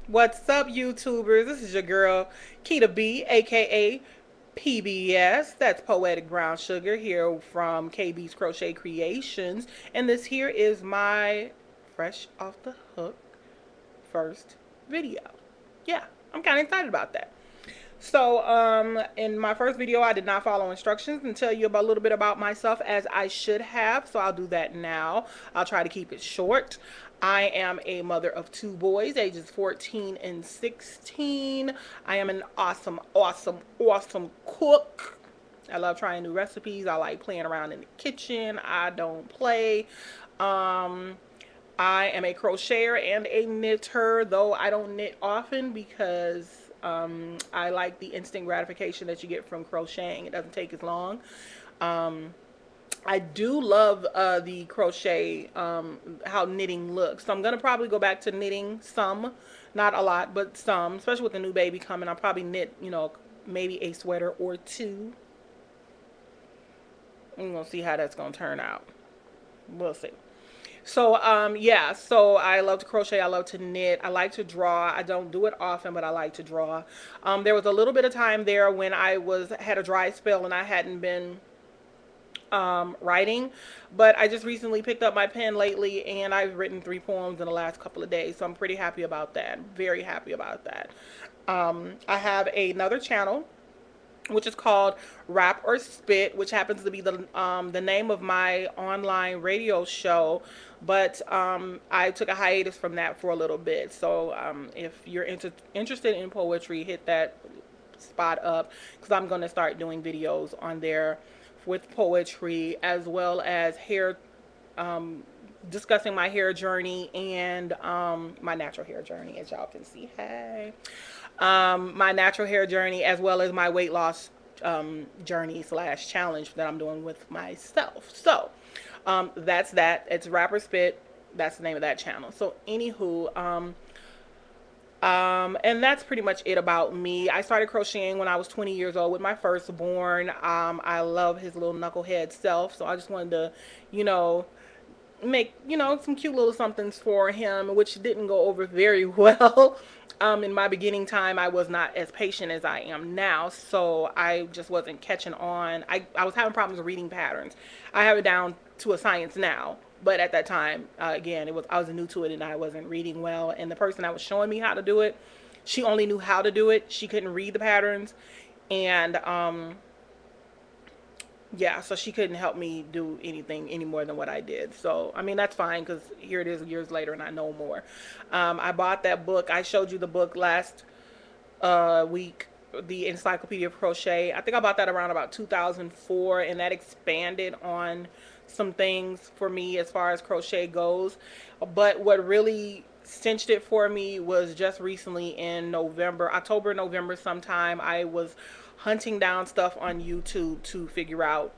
What's up, YouTubers? This is your girl, Keita B, aka PBS. That's Poetic Brown Sugar here from KB's Crochet Creations. And this here is my fresh off the hook first video. Yeah, I'm kind of excited about that. So, in my first video, I did not follow instructions and tell you about a little bit about myself as I should have. So I'll do that now. I'll try to keep it short. I am a mother of two boys, ages 14 and 16. I am an awesome cook. I love trying new recipes. I like playing around in the kitchen. I don't play. Um, I am a crocheter and a knitter, though I don't knit often because I like the instant gratification that you get from crocheting. It doesn't take as long. Um, I do love the crochet, how knitting looks. So I'm going to probably go back to knitting some, not a lot, but some, especially with the new baby coming. I'll probably knit, maybe a sweater or two. I'm going to see how that's going to turn out. We'll see. So, yeah, so I love to crochet. I love to knit. I like to draw. I don't do it often, but I like to draw. There was a little bit of time there when had a dry spell and I hadn't been writing, but I just recently picked up my pen lately and I've written 3 poems in the last couple of days. So I'm pretty happy about that. Very happy about that. I have another channel which is called Rap or Spit, which happens to be the name of my online radio show. But I took a hiatus from that for a little bit. So if you're interested in poetry, hit that spot up because I'm going to start doing videos on there with poetry as well as hair, discussing my hair journey and my natural hair journey, as y'all can see. Hey. My natural hair journey as well as my weight loss journey slash challenge that I'm doing with myself. So that's that. It's Rapper Spit. That's the name of that channel. So anywho, and that's pretty much it about me. I started crocheting when I was 20 years old with my firstborn. I love his little knucklehead self, so I just wanted to, you know, make some cute little somethings for him, which didn't go over very well. In my beginning time, I was not as patient as I am now, so I just wasn't catching on. I was having problems reading patterns. I have it down to a science now, but at that time, again, I was new to it and I wasn't reading well, and the person that was showing me how to do it, she only knew how to do it. She couldn't read the patterns, and yeah, so she couldn't help me do anything any more than what I did. So, I mean, that's fine because here it is years later and I know more. I bought that book. I showed you the book last week, the Encyclopedia of Crochet. I think I bought that around about 2004, and that expanded on some things for me as far as crochet goes. But what really cinched it for me was just recently in October, November sometime, I was hunting down stuff on YouTube to figure out.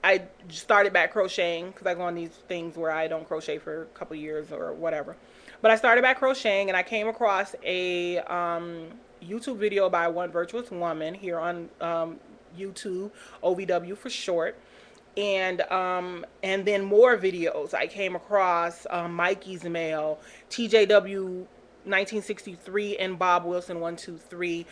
I started back crocheting because I go on these things where I don't crochet for a couple years or whatever. But I started back crocheting and I came across a YouTube video by One Virtuous Woman here on YouTube, OVW for short. And then more videos. I came across Mikey's Mail, TJW 1963, and Bob Wilson 123.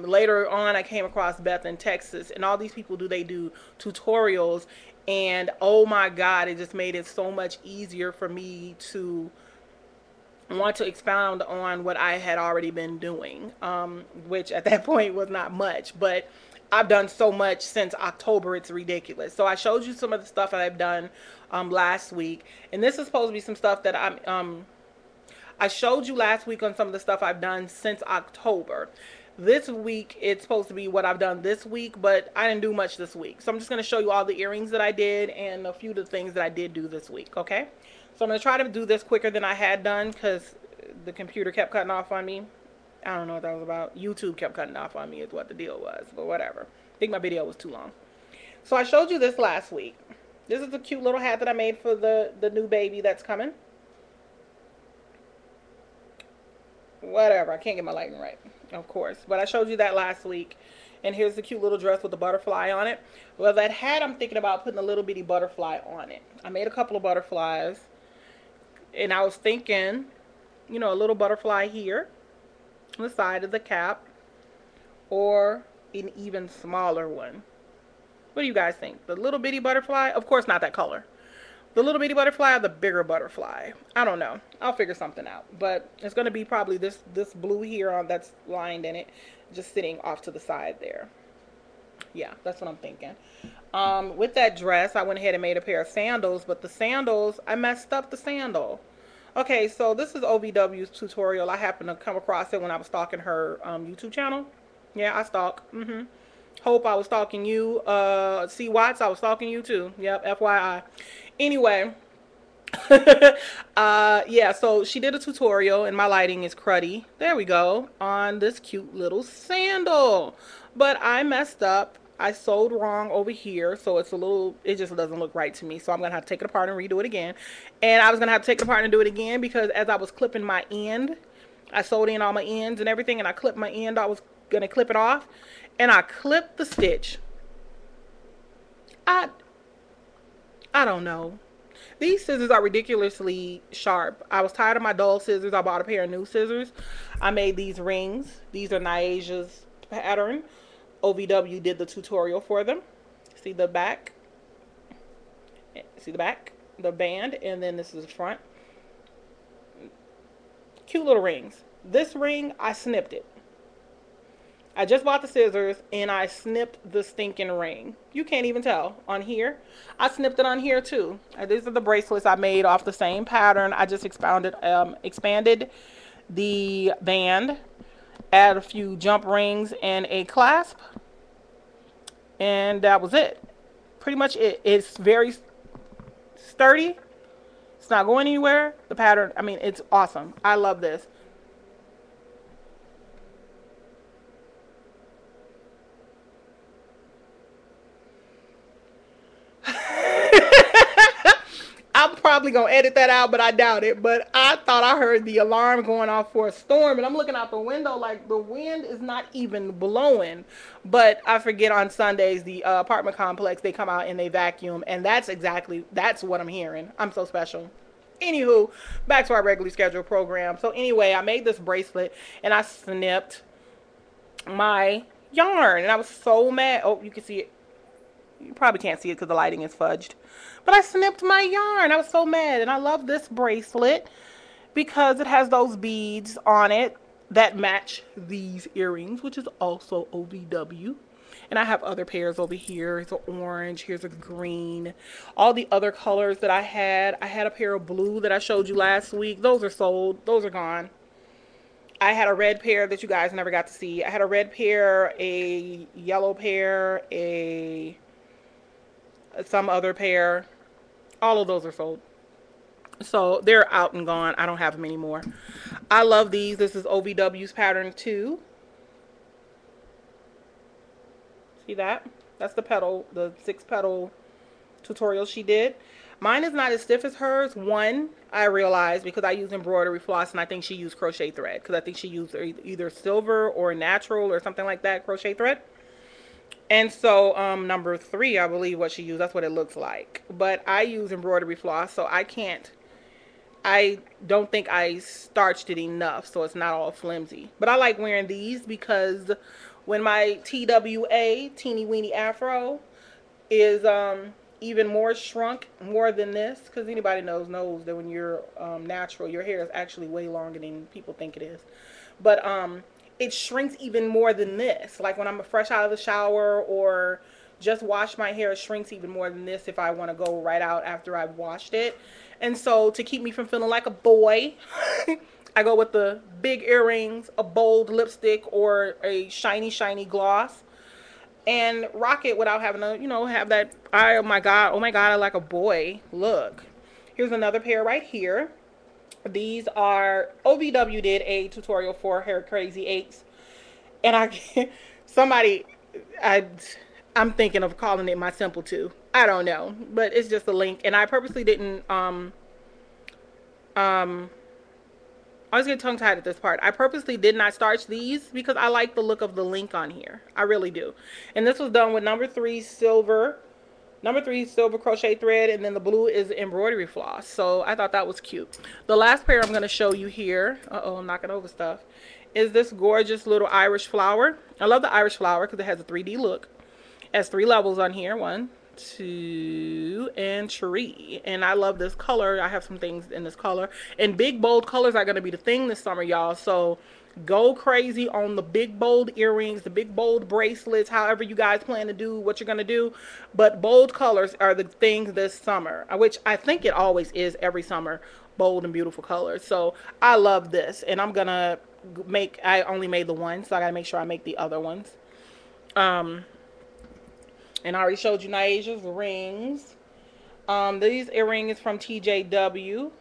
Later on, I came across Beth in Texas, and all these people they do tutorials, and oh my God, it just made it so much easier for me to want to expound on what I had already been doing, which at that point was not much, but I've done so much since October, it's ridiculous. So I showed you some of the stuff that I've done last week, and this is supposed to be some stuff that I showed you last week on some of the stuff I've done since October. This week, it's supposed to be what I've done this week, but I didn't do much this week. So I'm just going to show you all the earrings that I did and a few of the things that I did do this week, okay? So I'm going to try to do this quicker than I had done because the computer kept cutting off on me. I don't know what that was about. YouTube kept cutting off on me is what the deal was, but whatever. I think my video was too long. So I showed you this last week. This is a cute little hat that I made for the new baby that's coming. Whatever, I can't get my lighting right, of course. But I showed you that last week. And here's the cute little dress with the butterfly on it. Well, that hat, I'm thinking about putting a little bitty butterfly on it. I made a couple of butterflies. And I was thinking, a little butterfly here. from the side of the cap, or an even smaller one. What do you guys think? The little bitty butterfly? Of course not that color. The little bitty butterfly or the bigger butterfly? I don't know. I'll figure something out. But it's going to be probably this blue here on that's lined in it, just sitting off to the side there. Yeah, that's what I'm thinking. With that dress, I went ahead and made a pair of sandals, but the sandals, I messed up the sandal. Okay, so this is OVW's tutorial. I happened to come across it when I was stalking her YouTube channel. Yeah, I stalk. Hope I was stalking you. C. Watts, I was stalking you too. Yep, FYI. Anyway, yeah, so she did a tutorial, and my lighting is cruddy. There we go, on this cute little sandal. But I messed up. I sewed wrong over here, so it's a little, it just doesn't look right to me. So I'm going to have to take it apart and redo it again. And I was going to have to take it apart and do it again because as I was clipping my end, I sewed in all my ends and everything, and I clipped my end. I was going to clip it off, and I clipped the stitch. I don't know. These scissors are ridiculously sharp. I was tired of my dull scissors. I bought a pair of new scissors. I made these rings. These are Niasia's pattern. OVW did the tutorial for them. See the back? See the back? The band, and then this is the front. Cute little rings. This ring, I snipped it. I just bought the scissors and I snipped the stinking ring. You can't even tell on here. I snipped it on here too. These are the bracelets I made off the same pattern. I just expanded the band, add a few jump rings and a clasp, and that was it. Pretty much it. It's very sturdy. It's not going anywhere. The pattern, I mean, it's awesome. I love this. I'm probably gonna edit that out, but I doubt it. But I thought I heard the alarm going off for a storm, and I'm looking out the window like the wind is not even blowing. But I forget on Sundays the apartment complex, they come out and they vacuum, and that's what I'm hearing. I'm so special. Anywho, back to our regularly scheduled program. So anyway, I made this bracelet and I snipped my yarn, and I was so mad. Oh, you can see it. You probably can't see it because the lighting is fudged. But I snipped my yarn. I was so mad. And I love this bracelet because it has those beads on it that match these earrings, which is also OVW. And I have other pairs over here. Here's an orange. Here's a green. All the other colors that I had a pair of blue that I showed you last week. Those are sold. Those are gone. I had a red pair that you guys never got to see. I had a red pair, a yellow pair, some other pair. All of those are sold, so they're out and gone. I don't have them anymore. I love these. This is OVW's pattern 2. See that? That's the petal, the 6-petal tutorial she did. Mine is not as stiff as hers. One, I realized because I use embroidery floss, and I think she used crochet thread because I think she used either silver or natural or something like that crochet thread. And so number 3, I believe what she used, that's what it looks like. But I use embroidery floss, so I don't think I starched it enough, so it's not all flimsy. But I like wearing these because when my TWA, teeny weeny afro, is even more shrunk, more than this, because anybody knows that when you're natural, your hair is actually way longer than people think it is. But it shrinks even more than this. Like when I'm fresh out of the shower or just washed my hair, it shrinks even more than this if I want to go right out after I've washed it. And so to keep me from feeling like a boy, I go with the big earrings, a bold lipstick, or a shiny, shiny gloss, and rock it without having to, have that, oh my God, I like a boy look. Here's another pair right here. These are, OVW did a tutorial for Hair Crazy 8s, and I'm thinking of calling it my Simple 2. I don't know, but it's just a link, and I purposely didn't, I was getting tongue-tied at this part. I purposely did not starch these because I like the look of the link on here. I really do. And this was done with number 3 silver Number 3, silver crochet thread, and then the blue is embroidery floss. So I thought that was cute. The last pair I'm going to show you here, I'm knocking over stuff, is this gorgeous little Irish flower. I love the Irish flower because it has a 3D look. It has 3 levels on here. 1, 2, and 3. And I love this color. I have some things in this color. And big, bold colors are going to be the thing this summer, y'all. So go crazy on the big, bold earrings, the big, bold bracelets, however you guys plan to do what you're going to do. But bold colors are the things this summer, which I think it always is every summer, bold and beautiful colors. So I love this. And I'm going to I only made the one, so I got to make sure I make the other ones. And I already showed you Nyaja's rings. These earrings from TJW.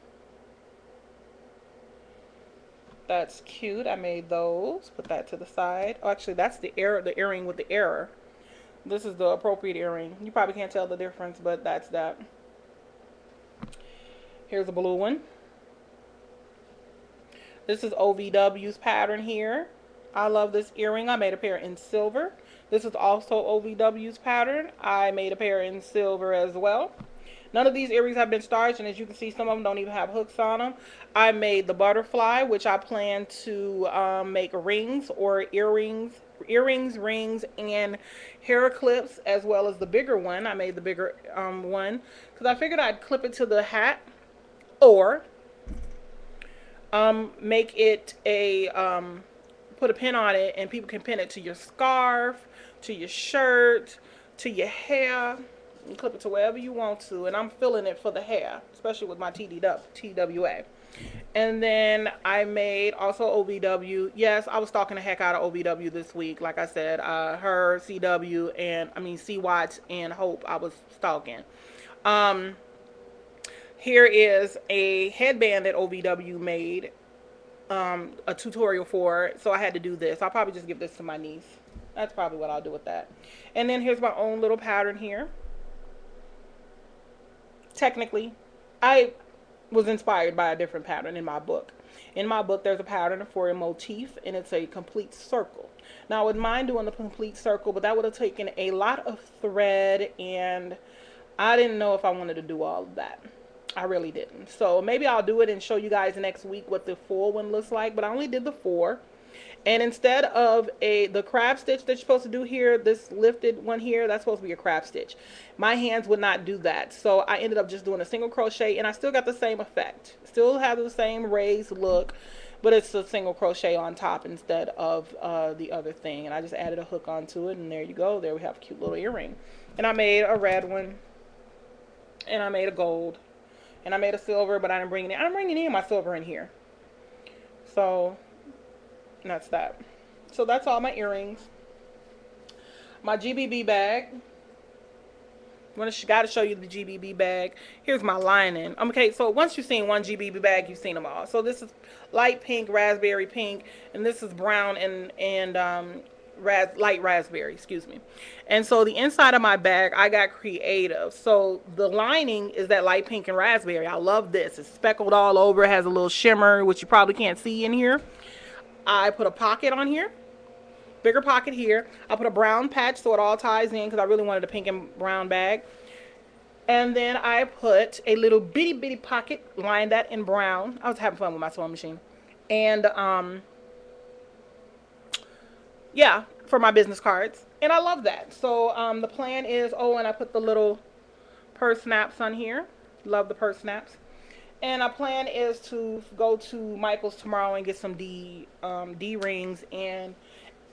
That's cute. I made those. Put that to the side. Oh, actually, that's the earring with the error. This is the appropriate earring. You probably can't tell the difference, but that's that. Here's a blue one. This is OVW's pattern here. I love this earring. I made a pair in silver. This is also OVW's pattern. I made a pair in silver as well. None of these earrings have been starched, and as you can see, some of them don't even have hooks on them. I made the butterfly, which I plan to make rings or earrings, rings, and hair clips, as well as the bigger one. I made the bigger one because I figured I'd clip it to the hat, or make it a put a pin on it, and people can pin it to your scarf, to your shirt, to your hair, and clip it to wherever you want to. And I'm feeling it for the hair, especially with my TWA. And then I made also OVW. Yes, I was stalking the heck out of OVW this week. Like I said, her, CW, and C Watts and Hope I was stalking. Here is a headband that OVW made a tutorial for, so I had to do this. I'll probably just give this to my niece. That's probably what I'll do with that. And then here's my own little pattern here. Technically, I was inspired by a different pattern in my book. In my book, there's a pattern for a motif, and it's a complete circle. Now, I wouldn't mind doing the complete circle, but that would have taken a lot of thread, and I didn't know if I wanted to do all of that. I really didn't. So maybe I'll do it and show you guys next week what the full one looks like. But I only did the 4. And instead of the crab stitch that you're supposed to do here, this lifted one here, that's supposed to be a crab stitch. My hands would not do that. So I ended up just doing a single crochet, and I still got the same effect. Still have the same raised look, but it's a single crochet on top instead of the other thing. And I just added a hook onto it, and there you go. There we have a cute little earring. And I made a red one, and I made a gold. And I made a silver, but I didn't bring any. I'm bringing any of my silver in here. So that's that. So that's all my earrings. My GBB bag. Got to show you the GBB bag. Here's my lining. Okay, so once you've seen one GBB bag, you've seen them all. So this is light pink, raspberry pink, and this is brown and light raspberry, excuse me. And so the inside of my bag, I got creative. So the lining is that light pink and raspberry. I love this. It's speckled all over. It has a little shimmer, which you probably can't see in here. I put a pocket on here, bigger pocket here. I put a brown patch so it all ties in because I really wanted a pink and brown bag. And then I put a little bitty pocket, lined that in brown. I was having fun with my sewing machine. And yeah, for my business cards. And I love that. So the plan is, and I put the little purse snaps on here. Love the purse snaps. And our plan is to go to Michael's tomorrow and get some D rings and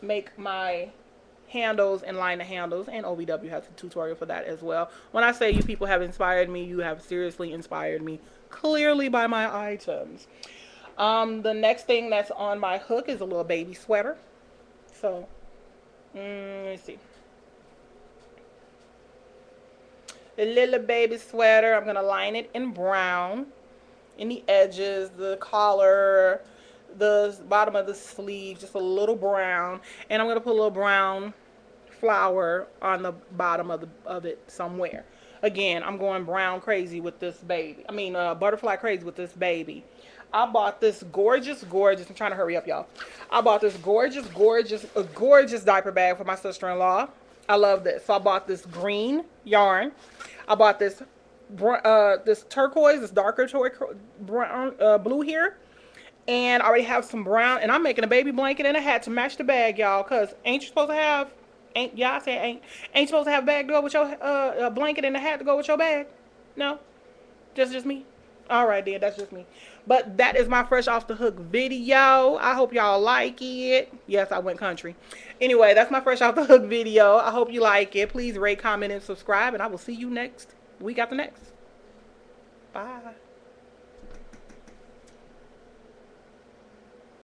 make my handles and line the handles. And OVW has a tutorial for that as well. When I say you people have inspired me, you have seriously inspired me, clearly by my items. The next thing that's on my hook is a little baby sweater. So, let me see. The little baby sweater, I'm going to line it in brown. In the edges, the collar, the bottom of the sleeve, just a little brown. And I'm going to put a little brown flower on the bottom of it somewhere. Again, I'm going brown crazy with this baby. Butterfly crazy with this baby. I bought this gorgeous, I'm trying to hurry up, y'all. I bought this gorgeous diaper bag for my sister-in-law. I love this. So I bought this green yarn. I bought this this turquoise, this darker brown, blue here. And I already have some brown. And I'm making a baby blanket and a hat to match the bag, y'all. Because ain't you supposed to have, ain't, y'all say ain't you supposed to have a bag to go with your blanket and a hat to go with your bag? No? Just me? Alright then, that's just me. But that is my fresh off the hook video. I hope y'all like it. Yes, I went country. Anyway, that's my fresh off the hook video. I hope you like it. Please rate, comment, and subscribe. And I will see you next week after next. Bye.